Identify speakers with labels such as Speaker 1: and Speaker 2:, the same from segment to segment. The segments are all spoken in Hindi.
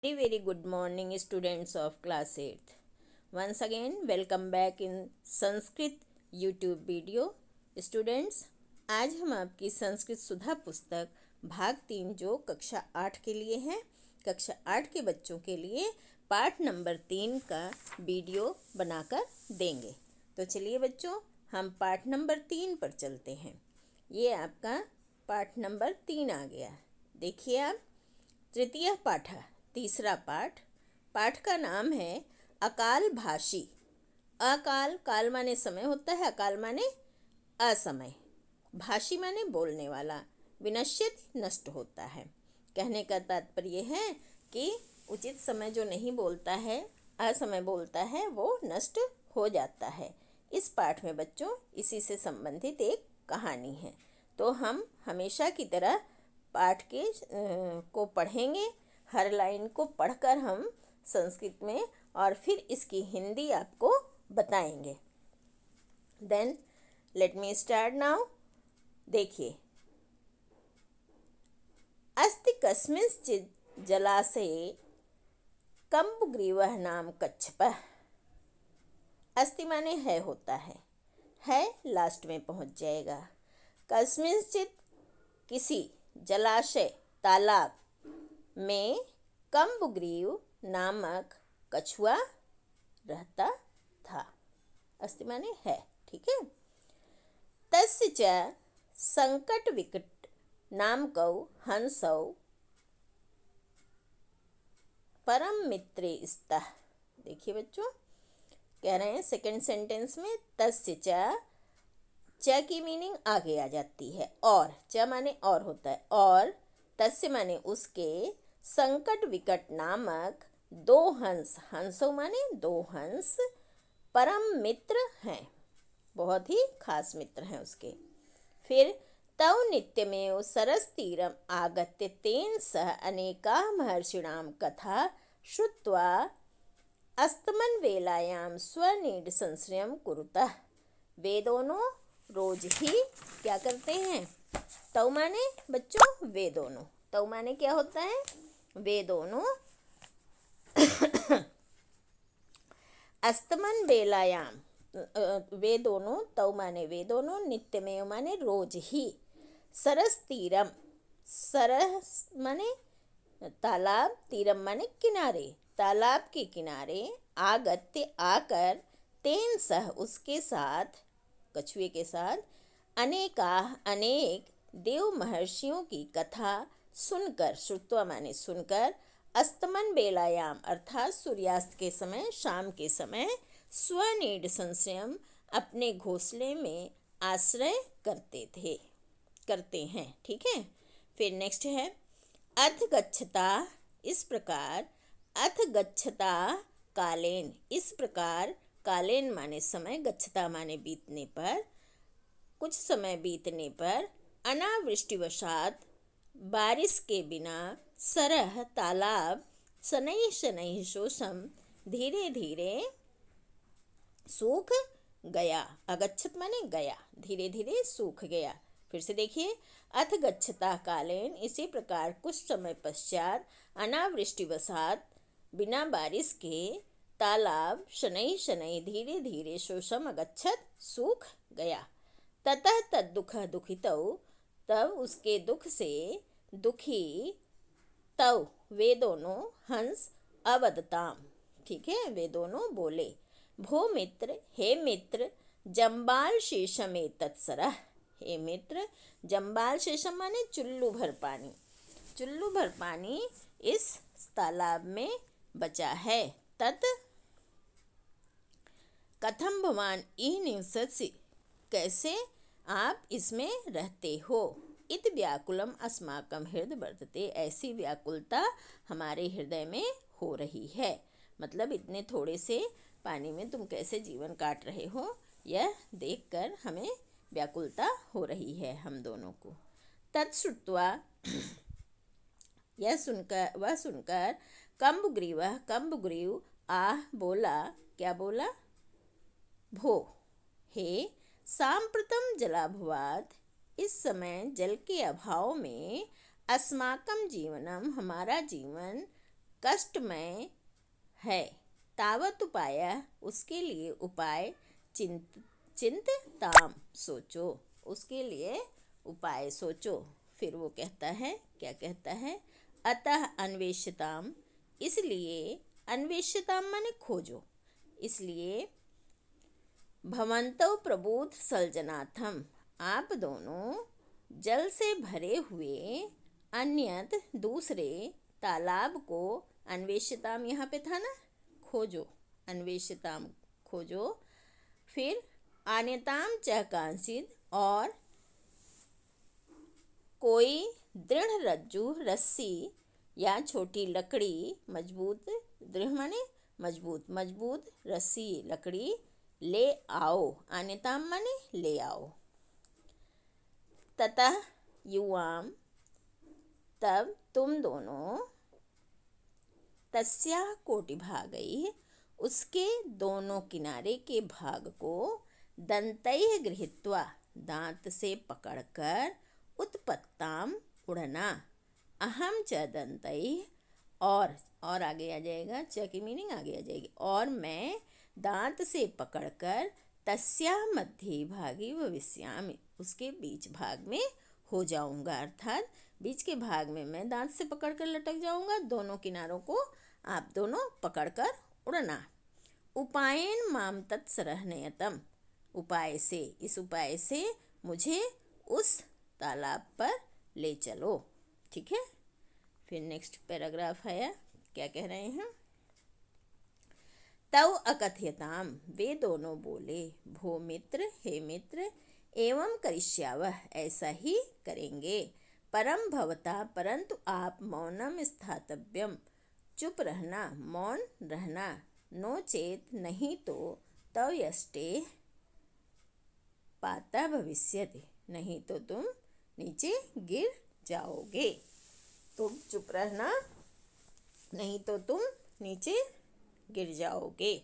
Speaker 1: Very good morning, students of class 8th. Once again, welcome back in Sanskrit YouTube video. Students, आज हम आपकी संस्कृत सुधा पुस्तक भाग 3 जो कक्षा 8 के लिए है, कक्षा 8 के बच्चों के लिए पाठ नंबर 3 का वीडियो बनाकर देंगे. तो चलिए बच्चों, हम पाठ नंबर 3 पर चलते हैं. ये आपका पाठ नंबर 3 आ गया. देखिए आप, तृतीय पाठ, तीसरा पाठ का नाम है अकाल भाषी. अकाल, काल माने समय होता है, अकाल माने असमय, भाषी माने बोलने वाला, विनश्यति नष्ट होता है. कहने का तात्पर्य है कि उचित समय जो नहीं बोलता है, असमय बोलता है, वो नष्ट हो जाता है. इस पाठ में बच्चों इसी से संबंधित एक कहानी है. तो हम हमेशा की तरह पाठ के को पढ़ेंगे. हर लाइन को पढ़कर हम संस्कृत में और फिर इसकी हिंदी आपको बताएंगे. Then let me start now. देखिए, अस्ति कस्मिंश्चित् जलाशये कम्बुग्रीवः नाम कच्छपः. अस्ति माने है होता है लास्ट में पहुंच जाएगा. कस्मिंश्चित् किसी, जलाशय तालाब में कम्बुग्रीव नामक कछुआ रहता था. अस्ति माने है, ठीक है. तस्य च संकट विकट नामकौ हंसौ परम मित्रे स्तः. देखिए बच्चों, कह रहे हैं सेकंड सेंटेंस में तस्य च की मीनिंग आगे आ जाती है. और च माने और होता है, और तस्य माने उसके, संकट विकट नामक दो हंस, हंसों माने दो हंस, परम मित्र हैं, बहुत ही खास मित्र हैं उसके. फिर तौ नित्यमेव सरसतीरम आगत्य तेन सह अनेका महर्षिणां कथा श्रुत्वा अस्तमन वेलायां स्वनीड संश्रयं कुरुतः. वे दोनों रोज ही क्या करते हैं? तौ माने बच्चों वे दोनों, तौ माने क्या होता है? वे दोनों अस्तमन बेलायाम, वे दोनों, तौ माने वे दोनों, नित्यमेव माने रोज ही, सरस तीरम, सरस माने तालाब, तीरम माने किनारे, तालाब के किनारे, आगत्य आकर, तेन सह उसके साथ, कछुए के साथ, अनेका अनेक देव महर्षियों की कथा सुनकर, श्रुत्वा माने सुनकर, अस्तमन बेलायाम अर्थात सूर्यास्त के समय, शाम के समय, स्वनीड संशयम अपने घोंसले में आश्रय करते हैं. ठीक है. फिर नेक्स्ट है अथ गच्छता, इस प्रकार, अथ गच्छता कालेन, इस प्रकार, कालेन माने समय, गच्छता माने बीतने पर, कुछ समय बीतने पर, अनावृष्टिवशात बारिश के बिना, सरह तालाब, शनैः शनैः शोषम धीरे धीरे सूख गया. अगच्छत माने गया, धीरे धीरे सूख गया. फिर से देखिए, अथ गच्छता कालेन, इसी प्रकार कुछ समय पश्चात, अनावृष्टिवशात बिना बारिश के, तालाब, शनैः शनैः धीरे धीरे, शोषम अगच्छत सूख गया. ततः तद्दुःख दुखितौ, तब उसके दुख से दुखी, तव वे दोनों, हंस अवदताम, ठीक है, वे दोनों बोले, भो मित्र, हे मित्र, जम्बाल शेषमे तत्सरह. हे मित्र, जम्बाल शेषम माने चुल्लू भर पानी, चुल्लू भर पानी इस तालाब में बचा है. तत् कथम भवान ई निवससि, कैसे आप इसमें रहते हो. इत व्याकुलम अस्माकं हृदय वर्तते, ऐसी व्याकुलता हमारे हृदय में हो रही है. मतलब इतने थोड़े से पानी में तुम कैसे जीवन काट रहे हो, यह देखकर हमें व्याकुलता हो रही है हम दोनों को. तत्श्रुत्वा, यह सुनकर, वह सुनकर, कम्बुग्रीव आह बोला, क्या बोला? भो, हे, सांप्रतम जलाभावात्, इस समय जल के अभाव में, अस्माकं जीवनम हमारा जीवन, कष्टमय है। तावत उपाय, उसके लिए उपाय। चिंताम, सोचो, उसके लिए उपाय सोचो। फिर वो कहता है, क्या कहता है, अतः अन्वेषताम, इसलिए, अन्वेषताम माने खोजो, इसलिए भवन्तौ प्रबोध सलजनाथम, आप दोनों जल से भरे हुए अन्यत दूसरे तालाब को, अन्वेषताम यहाँ पे था ना, खोजो, अन्वेषताम खोजो। फिर आन्यताम च कांचिद, और कोई दृढ़ रज्जु, रस्सी या छोटी लकड़ी, मजबूत, दृढ़ माने मजबूत, मजबूत रस्सी लकड़ी ले आओ। आन्यताम माने ले आओ। ततः युवाम, तब तुम दोनों, तस्याः कोटिभागैः, उसके दोनों किनारे के भाग को, दन्तैः गृहीत्वा, दांत से पकड़कर, उत्पत्ताम, उड़ना, अहम च दन्तैः, और आगे आ जाएगा, च की मीनिंग आगे आ जाएगी, और मैं दांत से पकड़कर, तस्याः मध्ये भागी भविष्यामि, उसके बीच भाग में हो जाऊंगा, अर्थात बीच के भाग में मैं दांत से पकड़कर लटक जाऊंगा, दोनों किनारों को आप दोनों पकड़कर उड़ना। उपायन माम तत्सरहनयतम, उपाय से, इस उपाय से मुझे उस तालाब पर ले चलो। ठीक है। फिर नेक्स्ट पैराग्राफ आया, क्या कह रहे हैं, तव अकथयताम, वे दोनों बोले, भो मित्र, हे मित्र, एवं करिष्यावः, ऐसा ही करेंगे, परम भवता, परंतु आप, मौनम स्थातव्यम, चुप रहना, मौन रहना, नो चेत, नहीं तो, तव यष्टे पाता भविष्यति, नहीं तो तुम नीचे गिर जाओगे। तुम चुप रहना, नहीं तो तुम नीचे गिर जाओगे।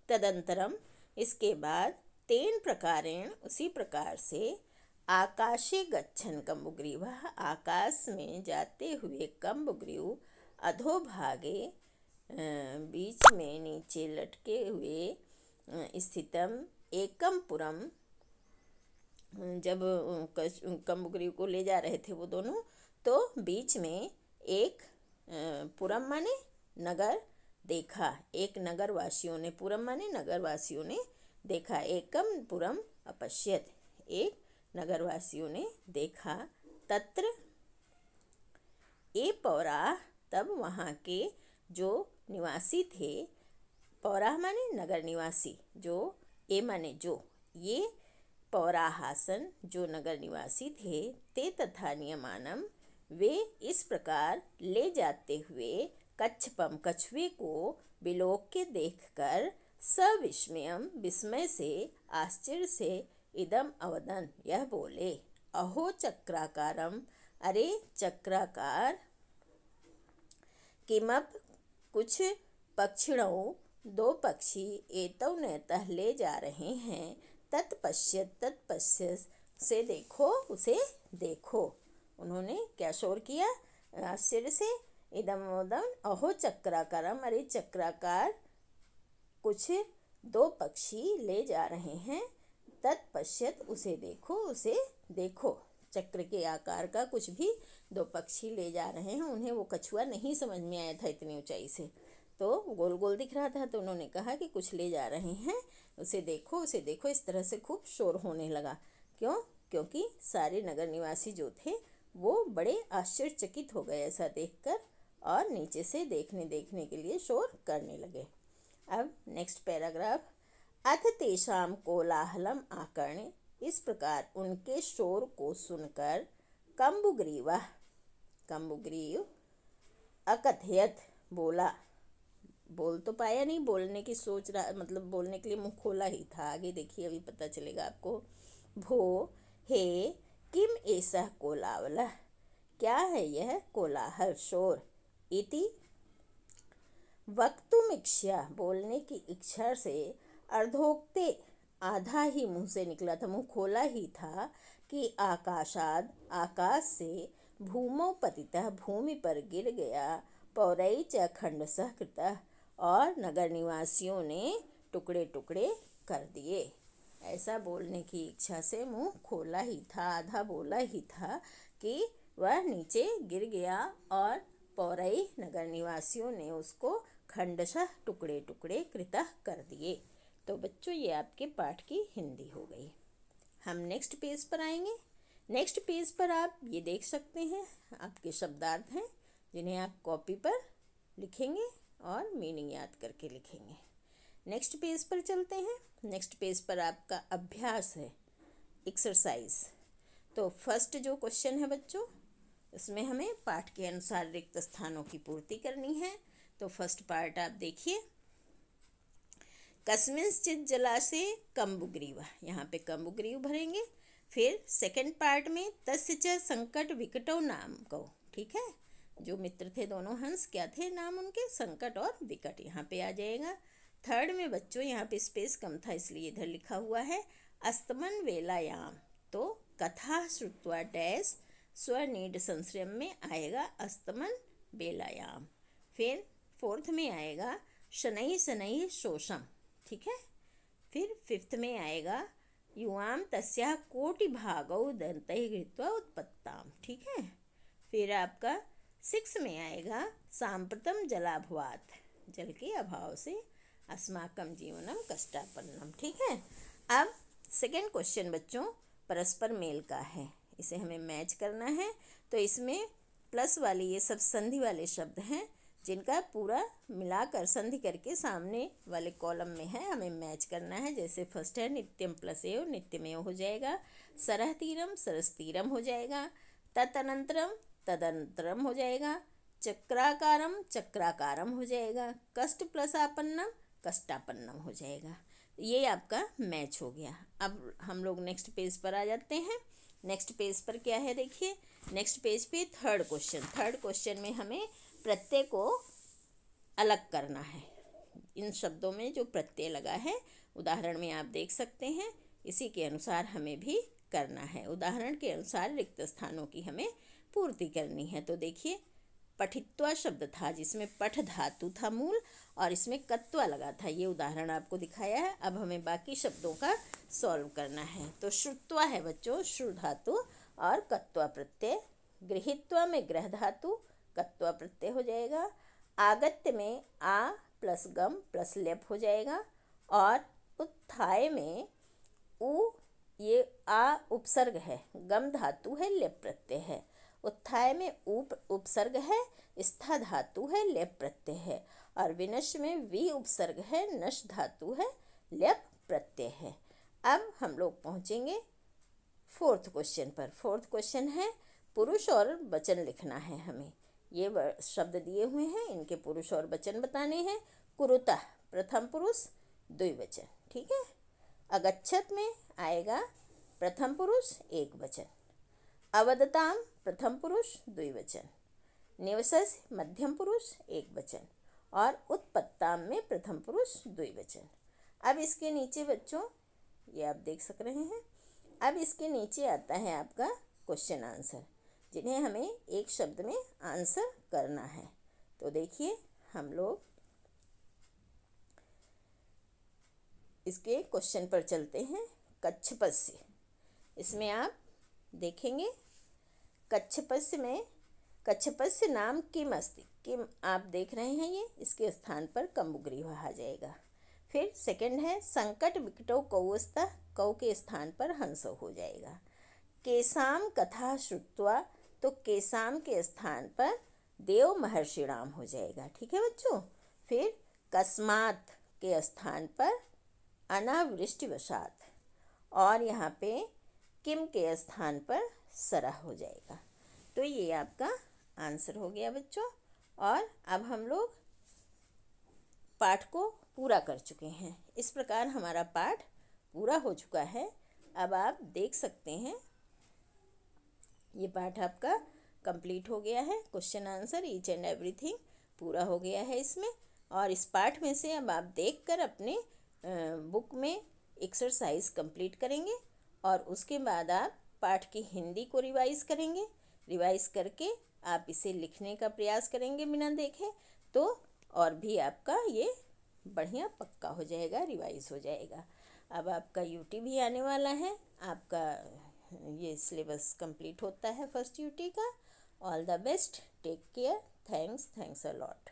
Speaker 1: तदंतरम, इसके बाद, तेन प्रकारेण, उसी प्रकार से, आकाशे गच्छन कम्बुग्रीवः, आकाश में जाते हुए कम्बुग्रीव, अधोभागे, बीच में नीचे लटके हुए, स्थितम, एकम पुरम, जब कम्बुग्रीव को ले जा रहे थे वो दोनों, तो बीच में एक पुरम माने नगर देखा, एक नगरवासियों ने, पुरम माने नगरवासियों ने देखा, एकम पुरम अपश्यत, एक नगरवासियों ने देखा, तत्र ए पौराह, तब वहाँ के जो निवासी थे, पौराह माने नगर निवासी, जो, ए माने जो, ये पौराहासन, जो नगर निवासी थे, ते तथा नियमानम, वे इस प्रकार ले जाते हुए, कच्छपम, कछुए को, बिलोक के देखकर, सविस्मयम, विस्मय से, आश्चर्य से, इदम अवदन, यह बोले, अहो चक्राकारम, अरे चक्राकार, किमप, कुछ, पक्षिणों, दो पक्षी, एतौ नयतः, ले जा रहे हैं, तत्पश्यत, तत्पश्यत से देखो, उसे देखो। उन्होंने क्या शोर किया, आश्चर्य से, इदम उदम, अहो चक्राकारम, अरे चक्राकार, कुछ दो पक्षी ले जा रहे हैं, तत्पश्यत, उसे देखो, उसे देखो। चक्र के आकार का कुछ भी दो पक्षी ले जा रहे हैं, उन्हें वो कछुआ नहीं समझ में आया था इतनी ऊंचाई से, तो गोल गोल दिख रहा था, तो उन्होंने कहा कि कुछ ले जा रहे हैं, उसे देखो, उसे देखो। इस तरह से खूब शोर होने लगा। क्यों? क्योंकि सारे नगर निवासी जो थे वो बड़े आश्चर्यचकित हो गए ऐसा देखकर, और नीचे से देखने के लिए शोर करने लगे। अब नेक्स्ट पैराग्राफ, अथ तेषां कोलाहलम आकर्ण्य, इस प्रकार उनके शोर को सुनकर, कम्बुग्रीवः, कम्बुग्रीव, अकथयत, बोला, बोल तो पाया नहीं, बोलने की सोच रहा, मतलब बोलने के लिए मुंह खोला ही था, आगे देखिए अभी पता चलेगा आपको। भो, हे, किम एषः कोलाहलः, क्या है यह कोलाहल, शोर, इति वक्तुमिच्छया, बोलने की इच्छा से, अर्धोक्ते, आधा ही मुंह से निकला था, मुंह खोला ही था, कि आकाशाद, आकाश से, भूमौ पतितः, भूमि पर गिर गया, पौरई च खंडशः कृतः, और नगर निवासियों ने टुकड़े टुकड़े कर दिए। ऐसा बोलने की इच्छा से मुंह खोला ही था, आधा बोला ही था कि वह नीचे गिर गया और पौरई नगर निवासियों ने उसको खंडशः टुकड़े टुकड़े कृतः कर दिए। तो बच्चों, ये आपके पाठ की हिंदी हो गई। हम नेक्स्ट पेज पर आएंगे। नेक्स्ट पेज पर आप ये देख सकते हैं, आपके शब्दार्थ हैं जिन्हें आप कॉपी पर लिखेंगे और मीनिंग याद करके लिखेंगे। नेक्स्ट पेज पर चलते हैं। नेक्स्ट पेज पर आपका अभ्यास है, एक्सरसाइज। तो फर्स्ट जो क्वेश्चन है बच्चों, इसमें हमें पाठ के अनुसार रिक्त स्थानों की पूर्ति करनी है। तो फर्स्ट पार्ट आप देखिए, कस्मिंश्चित् जलाशये कम्बुग्रीव, यहाँ पे कम्बुग्रीव भरेंगे। फिर सेकंड पार्ट में तस्य च संकट विकटौ नाम कहो, ठीक है। जो मित्र थे दोनों हंस, क्या थे नाम उनके? संकट और विकट, यहाँ पे आ जाएगा। थर्ड में बच्चों यहाँ पे स्पेस कम था इसलिए इधर लिखा हुआ है अस्तमन वेलायाम, तो कथा श्रुत्वा डैश स्वनीड संश्रम में आएगा अस्तमन बेलायाम। फिर फोर्थ में आएगा शनैः शनैः शोषम, ठीक है। फिर फिफ्थ में आएगा युवाम तस्याः कोटि भागौ दन्तैः कृत्वा उत्पत्ताम, ठीक है। फिर आपका सिक्स में आएगा सांप्रतम जलाभावात्, जल के अभाव से अस्माकं जीवनम कष्टापन्नम, ठीक है। अब सेकेंड क्वेश्चन बच्चों परस्पर मेल का है, इसे हमें मैच करना है। तो इसमें प्लस वाली ये सब संधि वाले शब्द हैं जिनका पूरा मिलाकर संधि करके सामने वाले कॉलम में है, हमें मैच करना है। जैसे फर्स्ट है नित्यम प्लस एव नित्यमेव हो जाएगा, सरह तीरम सरस्तीरम हो जाएगा, तदनंतरम तदनंतरम हो जाएगा, चक्राकारम चक्राकारम हो जाएगा, कष्ट प्लस आपन्नम कष्टापन्नम हो जाएगा। ये आपका मैच हो गया। अब हम लोग नेक्स्ट पेज पर आ जाते हैं। नेक्स्ट पेज पर क्या है देखिए, नेक्स्ट पेज पे थर्ड क्वेश्चन में हमें प्रत्यय को अलग करना है। इन शब्दों में जो प्रत्यय लगा है उदाहरण में आप देख सकते हैं, इसी के अनुसार हमें भी करना है। उदाहरण के अनुसार रिक्त स्थानों की हमें पूर्ति करनी है। तो देखिए, पठित्वा शब्द था जिसमें पठ धातु था मूल और इसमें कत्वा लगा था, ये उदाहरण आपको दिखाया है। अब हमें बाकी शब्दों का सॉल्व करना है। तो श्रुत्वा है बच्चों, श्रु धातु और कत्वा प्रत्यय। गृहीत्वा में ग्रह धातु, कत्वा प्रत्यय हो जाएगा। आगत्य में आ प्लस गम प्लस लेप हो जाएगा। और उत्थाय में उ, ये आ उपसर्ग है, गम धातु है, लेप प्रत्यय है। उत्थाय में उपसर्ग है, स्था धातु है, लेप प्रत्यय है। और विनश में वी उपसर्ग है, नश धातु है, लेप प्रत्यय है। अब हम लोग पहुँचेंगे फोर्थ क्वेश्चन पर। फोर्थ क्वेश्चन है पुरुष और वचन लिखना है हमें। ये शब्द दिए हुए हैं, इनके पुरुष और वचन बताने हैं। कुरुतः प्रथम पुरुष द्विवचन, ठीक है। अगच्छत में आएगा प्रथम पुरुष एक वचन। अवदताम प्रथम पुरुष द्विवचन। निवसस मध्यम पुरुष एक वचन। और उत्पत्ताम में प्रथम पुरुष द्विवचन। अब इसके नीचे बच्चों, ये आप देख सक रहे हैं, अब इसके नीचे आता है आपका क्वेश्चन आंसर, जिन्हें हमें एक शब्द में आंसर करना है। तो देखिए, हम लोग इसके क्वेश्चन पर चलते हैं। कच्छपस्य, इसमें आप देखेंगे कच्छपस्य में कच्छपस्य नाम किम अस्ति, किम आप देख रहे हैं, ये इसके स्थान पर कम्बुग्रीव आ जाएगा। फिर सेकंड है संकट विकटौ कौस्तः, कौ के स्थान पर हंस हो जाएगा। केसाम कथा श्रुत्वा, तो केसाम के स्थान पर देव महर्षिणाम हो जाएगा, ठीक है बच्चों। फिर कस्मात के स्थान पर अनावृष्टिवशात, और यहाँ पे किम के स्थान पर सरह हो जाएगा। तो ये आपका आंसर हो गया बच्चों। और अब हम लोग पाठ को पूरा कर चुके हैं। इस प्रकार हमारा पाठ पूरा हो चुका है। अब आप देख सकते हैं ये पाठ आपका कंप्लीट हो गया है। Question answer each and everything पूरा हो गया है इसमें। और इस पाठ में से अब आप देखकर अपने बुक में एक्सरसाइज कंप्लीट करेंगे और उसके बाद आप पाठ की हिंदी को रिवाइज़ करेंगे। रिवाइज़ करके आप इसे लिखने का प्रयास करेंगे बिना देखे तो और भी आपका ये बढ़िया पक्का हो जाएगा, रिवाइज हो जाएगा। अब आपका यूटी भी आने वाला है, आपका ये सिलेबस कंप्लीट होता है फर्स्ट यूटी का। All the best, take care, thanks a lot.